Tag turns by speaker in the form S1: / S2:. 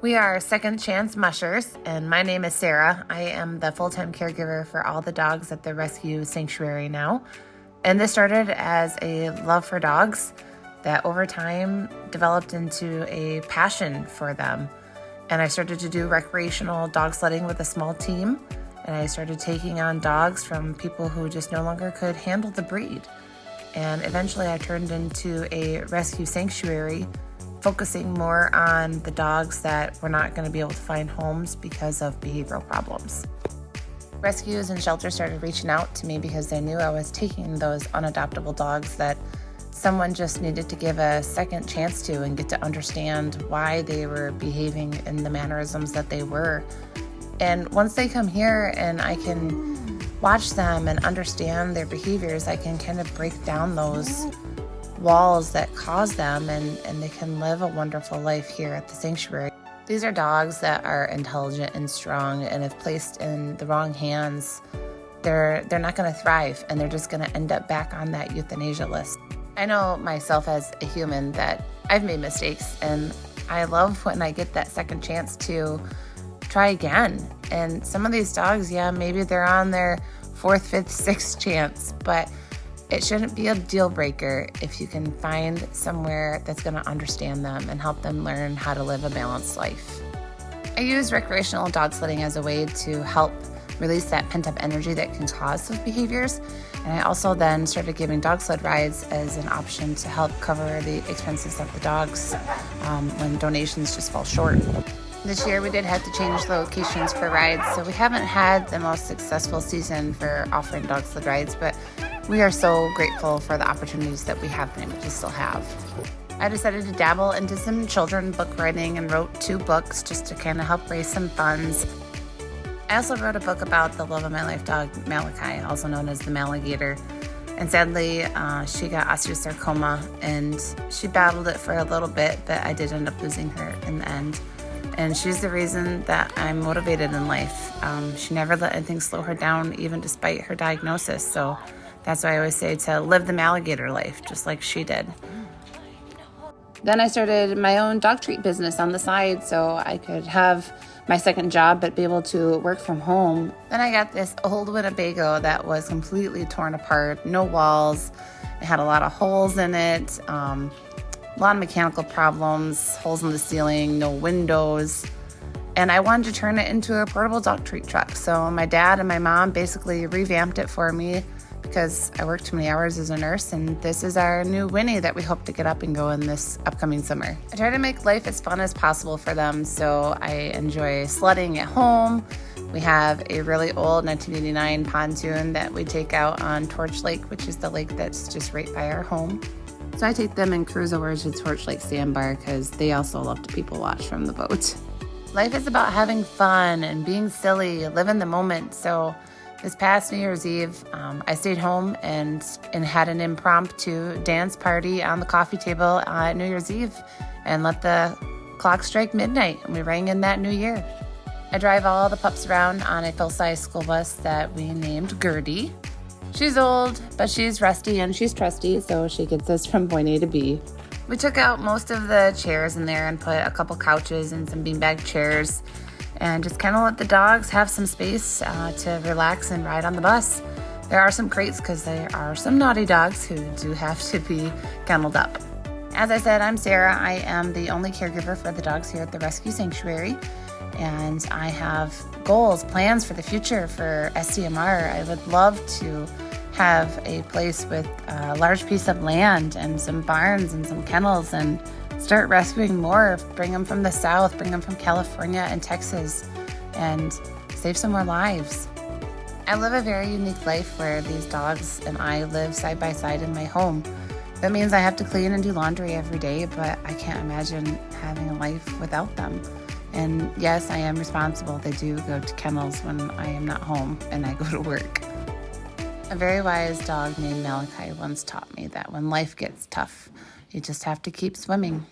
S1: We are Second Chance Mushers, and my name is Sarah. I am the full-time caregiver for all the dogs at the rescue sanctuary now. And this started as a love for dogs that over time developed into a passion for them. And I started to do recreational dog sledding with a small team. And I started taking on dogs from people who just no longer could handle the breed. And eventually I turned into a rescue sanctuary, focusing more on the dogs that were not going to be able to find homes because of behavioral problems. Rescues and shelters started reaching out to me because they knew I was taking those unadoptable dogs that someone just needed to give a second chance to and get to understand why they were behaving in the mannerisms that they were. And once they come here and I can watch them and understand their behaviors, I can kind of break down those walls that cause them and they can live a wonderful life here at the sanctuary. These are dogs that are intelligent and strong, and if placed in the wrong hands, they're not going to thrive, and they're just going to end up back on that euthanasia list. I know myself as a human that I've made mistakes, and I love when I get that second chance to try again. And some of these dogs, maybe they're on their 4th, 5th, 6th chance, but it shouldn't be a deal breaker if you can find somewhere that's going to understand them and help them learn how to live a balanced life. I use recreational dog sledding as a way to help release that pent-up energy that can cause those behaviors. And I also then started giving dog sled rides as an option to help cover the expenses of the dogs when donations just fall short. This year we did have to change the locations for rides, so we haven't had the most successful season for offering dog sled rides, but we are so grateful for the opportunities that we have been able to still have. I decided to dabble into some children book writing and wrote 2 books just to kind of help raise some funds. I also wrote a book about the love of my life dog, Malachi, also known as the Maligator. And sadly, she got osteosarcoma, and she battled it for a little bit, but I did end up losing her in the end. And she's the reason that I'm motivated in life. She never let anything slow her down, even despite her diagnosis. So that's why I always say to live the Maligator life, just like she did. Then I started my own dog treat business on the side so I could have my second job but be able to work from home. Then I got this old Winnebago that was completely torn apart, no walls. It had a lot of holes in it, a lot of mechanical problems, holes in the ceiling, no windows. And I wanted to turn it into a portable dog treat truck. So my dad and my mom basically revamped it for me because I worked too many hours as a nurse, and this is our new Winnie that we hope to get up and go in this upcoming summer. I try to make life as fun as possible for them, so I enjoy sledding at home. We have a really old 1989 pontoon that we take out on Torch Lake, which is the lake that's just right by our home. So I take them and cruise over to Torch Lake Sandbar because they also love to people watch from the boat. Life is about having fun and being silly, live in the moment. So this past New Year's Eve, I stayed home and had an impromptu dance party on the coffee table at New Year's Eve and let the clock strike midnight, and we rang in that new year. I drive all the pups around on a full-size school bus that we named Gertie. She's old, but she's rusty and she's trusty, so she gets us from point A to B. We took out most of the chairs in there and put a couple couches and some beanbag chairs and just kind of let the dogs have some space to relax and ride on the bus. There are some crates because there are some naughty dogs who do have to be kenneled up. As I said, I'm Sarah. I am the only caregiver for the dogs here at the Rescue Sanctuary, and I have goals, plans for the future for SDMR. I would love to have a place with a large piece of land and some barns and some kennels and start rescuing more, bring them from the South, bring them from California and Texas, and save some more lives. I live a very unique life where these dogs and I live side by side in my home. That means I have to clean and do laundry every day, but I can't imagine having a life without them. And yes, I am responsible. They do go to kennels when I am not home and I go to work. A very wise dog named Malachi once taught me that when life gets tough, you just have to keep swimming.